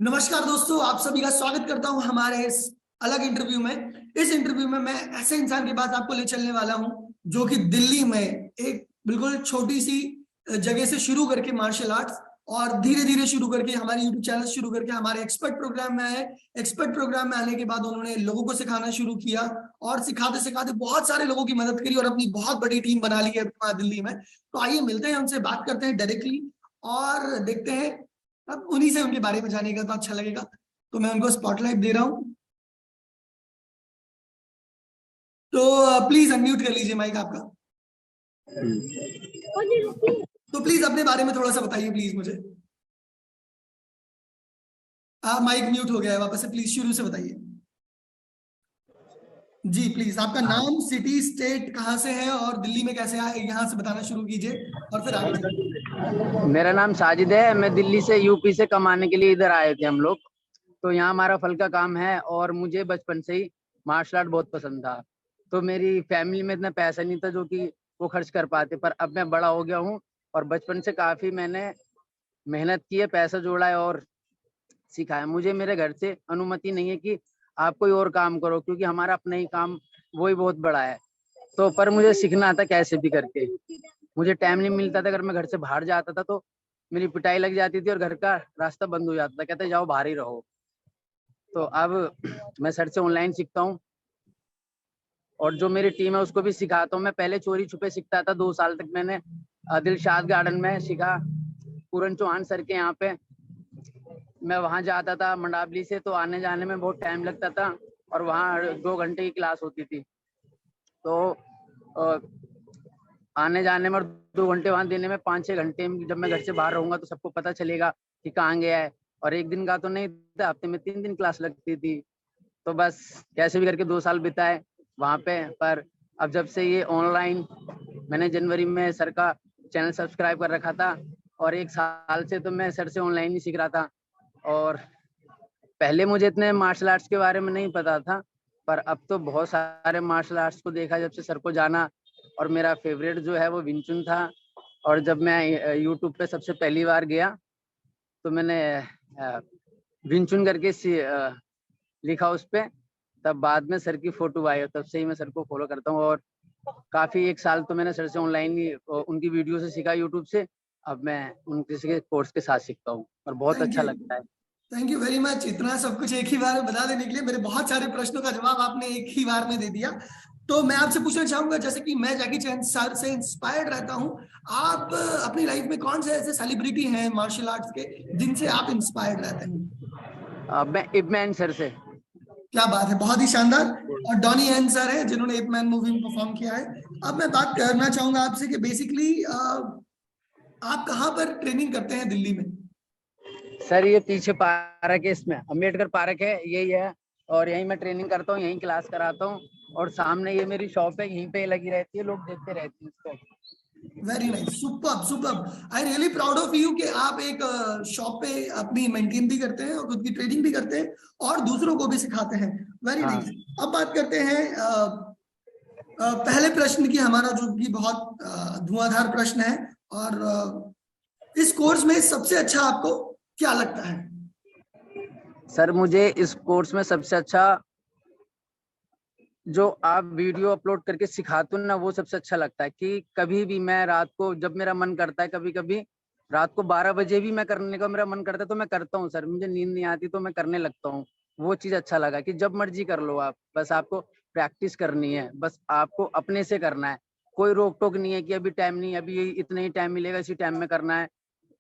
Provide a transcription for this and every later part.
नमस्कार दोस्तों, आप सभी का स्वागत करता हूं हमारे इस अलग इंटरव्यू में। इस इंटरव्यू में मैं ऐसे इंसान के पास आपको ले चलने वाला हूं जो कि दिल्ली में एक बिल्कुल छोटी सी जगह से शुरू करके मार्शल आर्ट्स और धीरे धीरे शुरू करके हमारे यूट्यूब चैनल शुरू करके हमारे एक्सपर्ट प्रोग्राम में आए। एक्सपर्ट प्रोग्राम में आने के बाद उन्होंने लोगों को सिखाना शुरू किया और सिखाते सिखाते बहुत सारे लोगों की मदद करी और अपनी बहुत बड़ी टीम बना ली है दिल्ली में। तो आइए मिलते हैं, उनसे बात करते हैं डायरेक्टली और देखते हैं अब उन्हीं से उनके बारे में जानेगा तो अच्छा लगेगा। तो मैं उनको स्पॉटलाइट दे रहा हूं, तो प्लीज अनम्यूट कर लीजिए माइक आपका। तो प्लीज अपने बारे में थोड़ा सा बताइए प्लीज मुझे। माइक म्यूट हो गया है वापस से, प्लीज शुरू से बताइए। जी प्लीज, आपका नाम, सिटी, स्टेट कहाँ से है और दिल्ली में कैसे आए, यहाँ से बताना शुरू कीजिए और फिर आगे चलिए। मेरा नाम साजिद है। मैं दिल्ली से यूपी से कमाने के लिए इधर आए थे हम लोग। तो यहाँ हमारा फल का काम है और मुझे बचपन से ही मार्शल आर्ट बहुत पसंद था। तो मेरी फैमिली में इतना पैसा नहीं था जो कि वो खर्च कर पाते, पर अब मैं बड़ा हो गया हूँ और बचपन से काफी मैंने मेहनत की है, पैसा जोड़ा है और सिखाया। मुझे मेरे घर से अनुमति नहीं है कि आप कोई और काम करो, क्योंकि हमारा अपना ही काम वही बहुत बड़ा है। तो पर मुझे सीखना था कैसे भी करके। मुझे टाइम नहीं मिलता था, अगर मैं घर से बाहर जाता था तो मेरी पिटाई लग जाती थी और घर का रास्ता बंद हो जाता था, कहते जाओ बाहर ही रहो। तो अब मैं सर से ऑनलाइन सीखता हूँ और जो मेरी टीम है उसको भी सिखाता हूँ। मैं पहले चोरी छुपे सीखता था, 2 साल तक मैंने दिलशाद गार्डन में सीखा, पूरन चौहान सर के यहाँ पे। मैं वहां जाता था मंडावली से, तो आने जाने में बहुत टाइम लगता था और वहाँ 2 घंटे की क्लास होती थी। तो आने जाने में 2 घंटे वहां देने में 5-6 घंटे जब मैं घर से बाहर रहूंगा तो सबको पता चलेगा कि कहाँ गया है। और एक दिन का तो नहीं था, हफ्ते में 3 दिन क्लास लगती थी। तो बस कैसे भी करके 2 साल बिताए वहां पे। पर अब जब से ये ऑनलाइन, मैंने जनवरी में सर का चैनल सब्सक्राइब कर रखा था और 1 साल से तो मैं सर से ऑनलाइन ही सीख रहा था। और पहले मुझे इतने मार्शल आर्ट्स के बारे में नहीं पता था, पर अब तो बहुत सारे मार्शल आर्ट्स को देखा जब से सर को जाना। और मेरा फेवरेट जो है वो विंग चुन था। और जब मैं यूट्यूब पे सबसे पहली बार गया तो मैंने विंग चुन करके लिखा उस पे, तब बाद में सर की फोटो आई और तब से ही मैं सर को फॉलो करता हूँ। और काफी 1 साल तो मैंने सर से ऑनलाइन ही उनकी वीडियो से सीखा यूट्यूब से। अब मैं उनके कोर्स के साथ सीखता हूँ और बहुत अच्छा लगता है। थैंक यू वेरी मच, इतना सब कुछ एक ही बार में बता देने के लिए। मेरे बहुत सारे प्रश्नों का जवाब आपने एक ही बार में दे दिया। तो मैं आपसे पूछना चाहूंगा, जैसे कि मैं जैकी चैन सर से इंस्पायर्ड रहता हूं, आप अपनी लाइफ में कौन से ऐसे सेलिब्रिटी हैं मार्शल आर्ट्स के जिनसे आप इंस्पायर्ड रहते हैं? मैं इप मैन सर से। क्या बात है, बहुत ही शानदार। और डॉनी एन सर है जिन्होंने एप मैन मूवी में परफॉर्म किया है। अब मैं बात करना चाहूंगा आपसे कि बेसिकली आप कहाँ पर ट्रेनिंग करते हैं दिल्ली में? सर ये पीछे पार्क है, इसमें अम्बेडकर पार्क है, यही है। और यहीं मैं ट्रेनिंग करता हूँ, यहीं क्लास कराता हूँ। और सामने ये मेरी शॉप है, यहीं पे लगी रहती है, लोग देखते रहते हैं इसको। Very nice, superb superb. I really proud of you कि आप एक शॉप पे अपनी मेंटेन भी करते हैं और खुद की ट्रेनिंग भी करते हैं और दूसरों को भी सिखाते हैं। वेरी हाँ। नाइस। अब बात करते हैं पहले प्रश्न की, हमारा जो कि बहुत धुआंधार प्रश्न है। और इस कोर्स में सबसे अच्छा आपको क्या लगता है? सर मुझे इस कोर्स में सबसे अच्छा जो आप वीडियो अपलोड करके सिखाते हो ना, वो सबसे अच्छा लगता है। कि कभी भी मैं रात को जब मेरा मन करता है, कभी कभी रात को 12 बजे भी मैं करने का मेरा मन करता है तो मैं करता हूँ सर। मुझे नींद नहीं आती तो मैं करने लगता हूँ। वो चीज अच्छा लगा कि जब मर्जी कर लो आप, बस आपको प्रैक्टिस करनी है, बस आपको अपने से करना है। कोई रोक टोक नहीं है कि अभी टाइम नहीं, अभी इतना ही टाइम मिलेगा, इसी टाइम में करना है।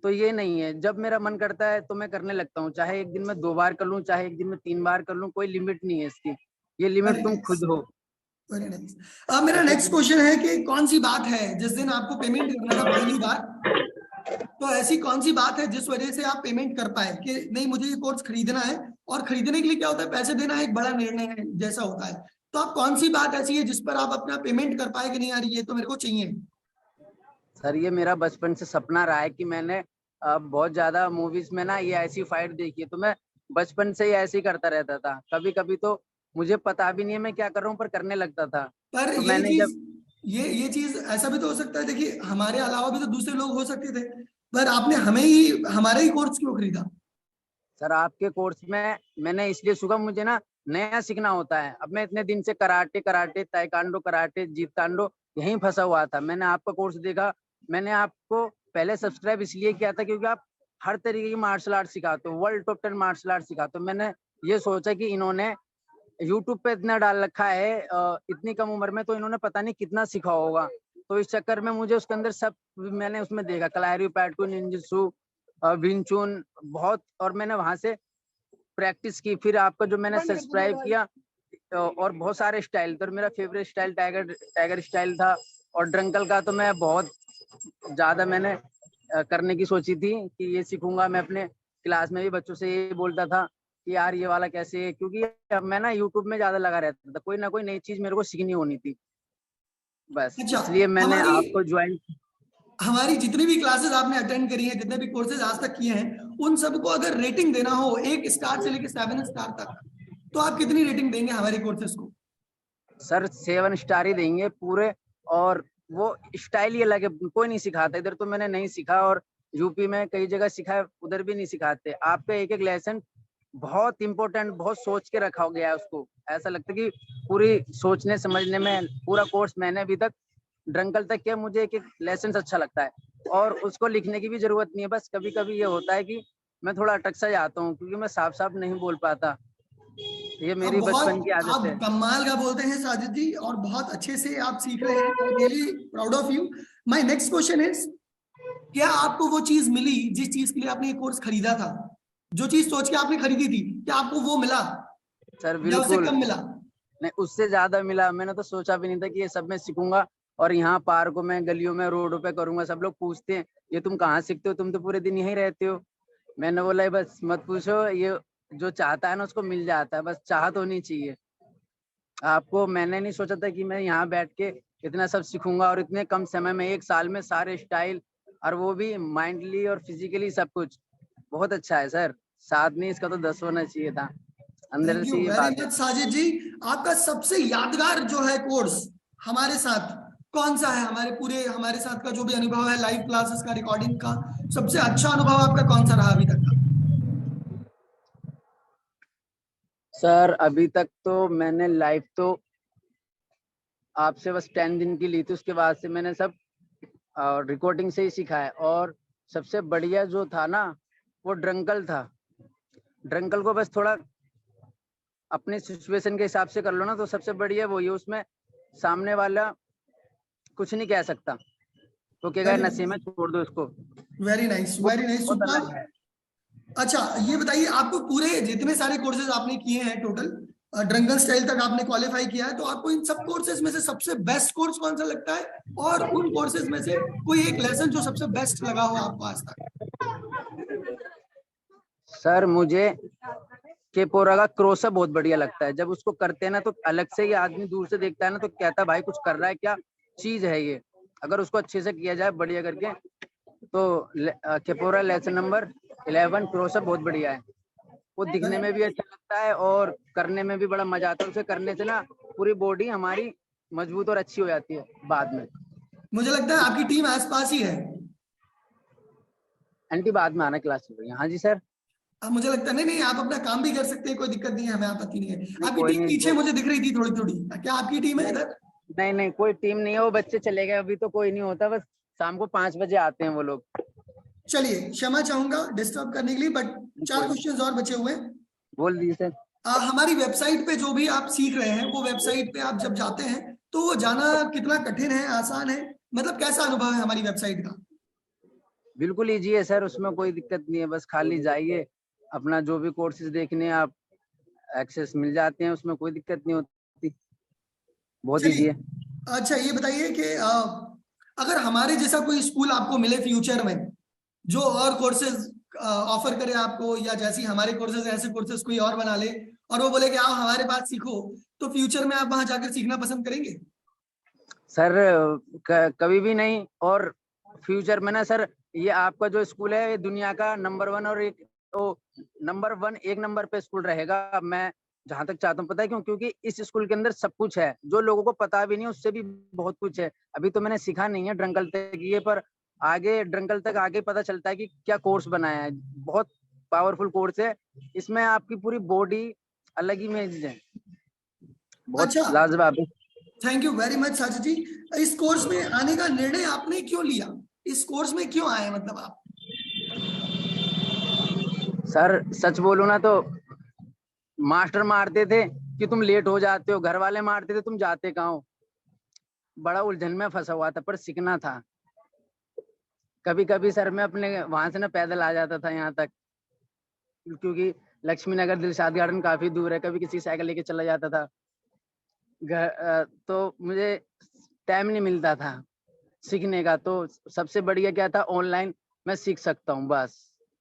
तो ये नहीं है, जब मेरा मन करता है तो मैं करने लगता हूँ। चाहे एक दिन में 2 बार कर लूँ, चाहे एक दिन में 3 बार कर लूँ, कोई लिमिट नहीं है इसकी। ये लिमिट वेरी तुम नाइस, खुद हो। Very nice. अब मेरा नेक्स्ट क्वेश्चन है कि कौन सी बात है जिस दिन आपको पेमेंट करना था पहली बार, तो ऐसी कौन सी बात है जिस वजह से आप पेमेंट कर पाए कि नहीं मुझे ये कोर्स खरीदना है? और खरीदने के लिए क्या होता है, पैसे देना एक बड़ा निर्णय है जैसा होता है। तो आप कौन सी बात ऐसी है जिस पर आप अपना पेमेंट कर पाए कि नहीं यार ये तो मेरे को चाहिए? सर ये मेरा बचपन से सपना रहा है कि मैंने बहुत ज्यादा मूवीज में ना ये ऐसी फाइट देखी है, तो मैं बचपन से ही ऐसे ही करता रहता था। कभी कभी तो मुझे पता भी नहीं है मैं क्या कर रहा हूँ, पर करने लगता था। पर तो ये मैंने चीज, जब ये चीज ऐसा भी तो हो सकता है, देखिए हमारे अलावा भी तो दूसरे लोग हो सकते थे, पर आपने हमें ही हमारा ही कोर्स क्यों खरीदा? सर आपके कोर्स में मैंने इसलिए सीखा, मुझे ना नया सीखना होता है। अब मैं इतने दिन से कराटे, ताइक्वांडो, कराटे, जीत तांडो यहीं फंसा हुआ था। मैंने आपका कोर्स देखा, मैंने आपको पहले सब्सक्राइब इसलिए किया था क्योंकि आप हर तरीके की मार्शल आर्ट सिखाते हो, वर्ल्ड टॉप 10 मार्शल आर्ट सिखाते हो। मैंने ये सोचा कि इन्होंने यूट्यूब पे इतना डाल रखा है इतनी कम उम्र में, तो इन्होंने पता नहीं कितना सीखा होगा। तो इस चक्कर में मुझे उसके अंदर सब मैंने उसमें देखा, क्लायरी पैटू, निंजुत्सु, विंचुन बहुत, और मैंने वहां से प्रैक्टिस की। फिर आपका जो मैंने सब्सक्राइब किया और बहुत सारे स्टाइल, तो मेरा फेवरेट स्टाइल टाइगर स्टाइल था। और ड्रंकल का तो मैं बहुत ज्यादा मैंने करने की सोची थी कि ये सीखूंगा। मैं अपने क्लास में भी बच्चों से ये बोलता था कि यार ये वाला कैसे है, क्योंकि अब मैं ना यूट्यूब में ज्यादा लगा रहता था, कोई ना कोई नई चीज मेरे को सीखनी होनी थी, बस अच्छा, इसलिए मैंने हमारी आपको ज्वाइन। हमारी जितनी भी क्लासेस आपने अटेंड करी हैं, जितने भी कोर्सेज आज तक किए हैं, उन सबको अगर रेटिंग देना हो 1 स्टार से लेकर 7 स्टार तक, तो आप कितनी रेटिंग देंगे हमारे कोर्सेज को? सर 7 स्टार ही देंगे पूरे। और वो स्टाइल ही अलग है, कोई नहीं सिखाता इधर, तो मैंने नहीं सीखा। और यूपी में कई जगह सिखा है, उधर भी नहीं सिखाते। आपका एक एक लेसन बहुत इंपॉर्टेंट, बहुत सोच के रखा गया है उसको। ऐसा लगता है कि पूरी सोचने समझने में पूरा कोर्स मैंने अभी तक ड्रंकल तक किया, मुझे एक एक लेसन अच्छा लगता है। और उसको लिखने की भी जरूरत नहीं है, बस कभी कभी ये होता है कि मैं थोड़ा अटक सा जाता हूँ क्योंकि मैं साफ साफ नहीं बोल पाता। ये आप मेरी बचपन की आदत आप है। कमाल का बोलते हैं साजिद जी, और बहुत अच्छे से आप सीख रहे हैं। I really proud of you. My next question is, क्या आपको वो चीज मिली जिस चीज के लिए आपने ये कोर्स खरीदा था? जो चीज सोच के आपने खरीदी थी, क्या आपको वो मिला सर या उससे बिल्कुल कम मिला? नहीं, उससे ज्यादा मिला। मैंने तो सोचा भी नहीं था कि ये सब मैं सीखूंगा और यहाँ पार्कों में, गलियों में, रोडों पे करूंगा। सब लोग पूछते हैं ये तुम कहाँ सीखते हो, तुम तो पूरे दिन यहीं रहते हो। मैंने बोला "ये बस मत पूछो, ये जो चाहता है ना उसको मिल जाता है, बस चाहत होनी चाहिए आपको। मैंने नहीं सोचा था कि मैं यहाँ बैठ के इतना सब सीखूंगा और इतने कम समय में, 1 साल में सारे स्टाइल, और वो भी माइंडली और फिजिकली सब कुछ बहुत अच्छा है सर। 7 नहीं, इसका तो 10 होना चाहिए था। अंदर थैंक यू से ये वेरी बात है। मच साजिद जी। आपका सबसे यादगार जो है कोर्स हमारे साथ कौन सा है? हमारे साथ का जो भी अनुभव है, लाइव क्लासेस का, रिकॉर्डिंग का, सबसे अच्छा अनुभव आपका कौन सा रहा अभी तक का? सर अभी तक तो मैंने लाइव तो आपसे बस 10 दिन की ली थी, उसके बाद से मैंने सब रिकॉर्डिंग से ही सीखा है। और सबसे बढ़िया जो था ना वो ड्रंकल था। ड्रंकल को बस थोड़ा अपने सिचुएशन के हिसाब से कर लो ना तो सबसे बढ़िया वही है। उसमें सामने वाला कुछ नहीं कह सकता, तो क्या कहे वेरी नशे में छोड़ दो उसको। वेरी नाइस, वो वेरी नाइस, बहुत अलग सुपर। है। अच्छा, ये बताइए, आपको पूरे जितने सारे कोर्सेज आपने किए हैं टोटल, ड्रंकन स्टाइल तक आपने क्वालिफाई किया है, तो आपको इन सब कोर्सेज में से सबसे बेस्ट कोर्स कौन सा लगता है? और उन कोर्सेज में से कोई एक लेसन जो सबसे बेस्ट लगा हो आपको आज तक? सर मुझे केपोरा का क्रोसा बहुत बढ़िया लगता है। जब उसको करते हैं ना तो अलग से ही आदमी दूर से देखता है ना तो कहता है भाई कुछ कर रहा है, क्या चीज है ये। अगर उसको अच्छे से किया जाए बढ़िया करके तो केपोरा लेसन नंबर 11 क्रोसा बहुत बढ़िया है। वो दिखने में भी अच्छा लगता है और करने में भी बड़ा मजा आता है। उसे करने से ना पूरी बॉडी हमारी मजबूत और अच्छी हो जाती है बाद में। मुझे लगता है आपकी टीम आसपास ही है। आंटी बाद में आना क्लास में। हाँ जी सर। अब मुझे लगता है, नहीं नहीं, आप अपना काम भी कर सकते हैं, कोई दिक्कत नहीं है, हमें आपत्ति नहीं है। नहीं आपकी कोई टीम नहीं पीछे मुझे दिख रही थी थोड़ी थोड़ी, क्या आपकी टीम है नहीं इधर? नहीं नहीं कोई टीम नहीं है, वो बच्चे चले गए अभी, तो कोई नहीं होता, बस शाम को 5 बजे आते हैं वो लोग। चलिए, क्षमा चाहूंगा डिस्टर्ब करने के लिए, बट 4 कोई नहीं, क्वेश्चंस और बचे हुए हैं। बोल दीजिए सर। हमारी वेबसाइट पे जो भी आप सीख रहे हैं, वो वेबसाइट पे आप जब जाते हैं तो वो जाना कितना कठिन है, आसान है? मतलब कैसा अनुभव है हमारी वेबसाइट का? बिल्कुल इजी है सर, उसमें कोई दिक्कत नहीं है। बस खाली जाइए, अपना जो भी कोर्सेज देखने हैं आप एक्सेस मिल जाते हैं, उसमें कोई दिक्कत नहीं होती, बहुत इजी चलिए, है। अच्छा ये बताइए कि अगर हमारे जैसा कोई स्कूल आपको मिले फ्यूचर में, जो और कोर्सेज ऑफर करे आपको, या जैसी हमारे कोर्सेज ऐसे कोर्सेज कोई और बना ले, और वो बोले कि आओ हमारे पास सीखो, तो फ्यूचर में आप वहां जाकर सीखना पसंद करेंगे? सर कभी भी नहीं। और फ्यूचर में ना सर, ये आपका जो स्कूल है ये दुनिया का नंबर 1 और नंबर 1 एक नंबर पे स्कूल रहेगा। मैं जहां तक चाहता हूँ, पता है क्यों? क्योंकि इस स्कूल के अंदर सब कुछ है जो लोगों को पता भी नहीं, उससे भी बहुत कुछ है। अभी तो मैंने सीखा नहीं है ड्रंकल तक ये, पर आगे ड्रंकल तक आगे पता चलता है कि क्या कोर्स बनाया है। बहुत पावरफुल कोर्स है, इसमें आपकी पूरी बॉडी अलग ही में है, बहुत अच्छा, लाजवाब है। Thank you very much Sajid ji. इस कोर्स में आने का निर्णय आपने क्यों लिया? इस कोर्स में क्यों आए मतलब आप? सर सच बोलूं ना तो मास्टर मारते थे कि तुम लेट हो जाते हो, घर वाले मारते थे तुम जाते कहाँ हो। बड़ा उलझन में फंसा हुआ था, पर सीखना था। कभी कभी सर मैं अपने वहां से ना पैदल आ जाता था यहाँ तक, क्योंकि लक्ष्मी नगर दिलशाद गार्डन काफी दूर है। कभी किसी साइकिल लेके चला जाता था तो मुझे टाइम नहीं मिलता था सीखने का। तो सबसे बढ़िया क्या था, ऑनलाइन मैं सीख सकता हूँ। बस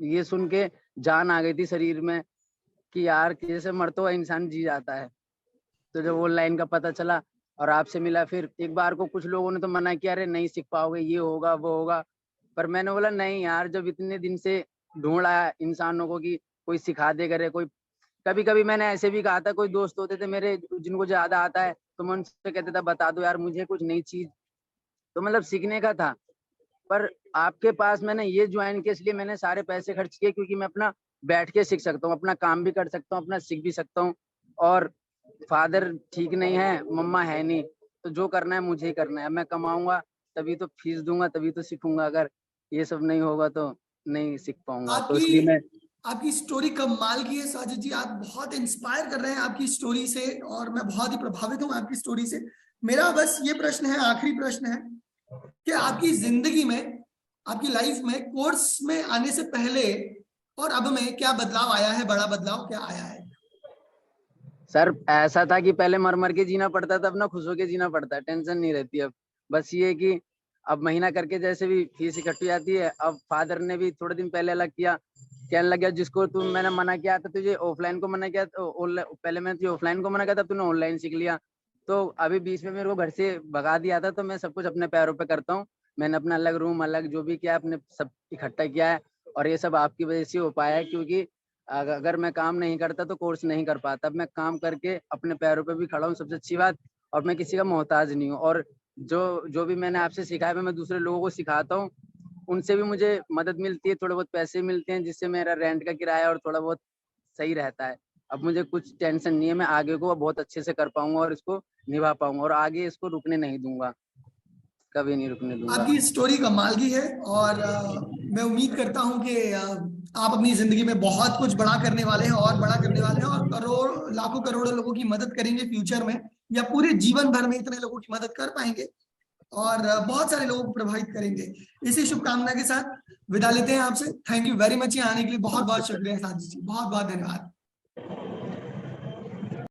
ये सुन के जान आ गई थी शरीर में कि यार जैसे मरता हुआ इंसान जी जाता है। तो जब ऑनलाइन का पता चला और आपसे मिला, फिर एक बार को कुछ लोगों ने तो मना किया, अरे नहीं सीख पाओगे, ये होगा वो होगा। पर मैंने बोला नहीं यार, जब इतने दिन से ढूंढा इंसानों को कि कोई सिखा दे करे कोई। कभी कभी मैंने ऐसे भी कहा था, कोई दोस्त होते थे मेरे जिनको ज्यादा आता है, तो मैं उनसे कहता था बता दो यार मुझे कुछ नई चीज। तो मतलब सीखने का था। पर आपके पास मैंने ये ज्वाइन किया इसलिए मैंने सारे पैसे खर्च किए, क्योंकि मैं अपना बैठ के सीख सकता हूँ, अपना काम भी कर सकता हूँ, अपना सीख भी सकता हूँ। और फादर ठीक नहीं है, मम्मा है नहीं, तो जो करना है मुझे ही करना है। मैं कमाऊंगा तभी तो फीस दूंगा, तभी तो सीखूंगा। अगर ये सब नहीं होगा तो नहीं सीख पाऊंगा। तो आपकी इसलिए मैं आपकी स्टोरी कमाल की है साजिद जी। आप बहुत इंस्पायर कर रहे हैं आपकी स्टोरी से, और मैं बहुत ही प्रभावित हूं आपकी स्टोरी से। मेरा बस ये प्रश्न है, आखिरी प्रश्न है, कि आपकी जिंदगी में, आपकी लाइफ में कोर्स में आने से पहले और अब में क्या बदलाव आया है? बड़ा बदलाव क्या आया है? सर ऐसा था कि पहले मर मर के जीना पड़ता था, अब ना खुश होके जीना पड़ता है, टेंशन नहीं रहती अब। बस ये कि अब महीना करके जैसे भी फीस इकट्ठी जाती है। अब फादर ने भी थोड़े दिन पहले अलग किया, कहने लग गया जिसको तुम मैंने मना किया था तुझे ऑफलाइन को मना किया, तो पहले मैंने तुझे ऑफलाइन को मना किया था, तूने ऑनलाइन सीख लिया। तो अभी बीच में मेरे को घर से भगा दिया था, तो मैं सब कुछ अपने पैरों पे करता हूँ। मैंने अपना अलग रूम, अलग जो भी किया अपने सब इकट्ठा किया है। और ये सब आपकी वजह से हो पाया है, क्योंकि अगर मैं काम नहीं करता तो कोर्स नहीं कर पाता। अब मैं काम करके अपने पैरों पे भी खड़ा हूँ, सबसे अच्छी बात। और मैं किसी का मोहताज नहीं हूँ। और जो जो भी मैंने आपसे सीखा है मैं दूसरे लोगों को सिखाता हूँ, उनसे भी मुझे मदद मिलती है, थोड़े बहुत पैसे मिलते हैं, जिससे मेरा रेंट का किराया और थोड़ा बहुत सही रहता है। अब मुझे कुछ टेंशन नहीं है, मैं आगे को बहुत अच्छे से कर पाऊंगा और इसको निभा पाऊंगा, और आगे इसको रुकने नहीं दूंगा, कभी नहीं रुकने दूंगा। आपकी स्टोरी कमाल की है, और मैं उम्मीद करता हूं कि आप अपनी जिंदगी में बहुत कुछ बड़ा करने वाले हैं, और बड़ा करने वाले हैं, और करोड़ लाखों करोड़ों लोगों की मदद करेंगे फ्यूचर में, या पूरे जीवन भर में इतने लोगों की मदद कर पाएंगे, और बहुत सारे लोगों को प्रभावित करेंगे। इसी शुभकामना के साथ विदा लेते हैं आपसे। Thank you very much. यहाँ आने के लिए बहुत बहुत शुक्रिया साजिद जी, बहुत बहुत धन्यवाद।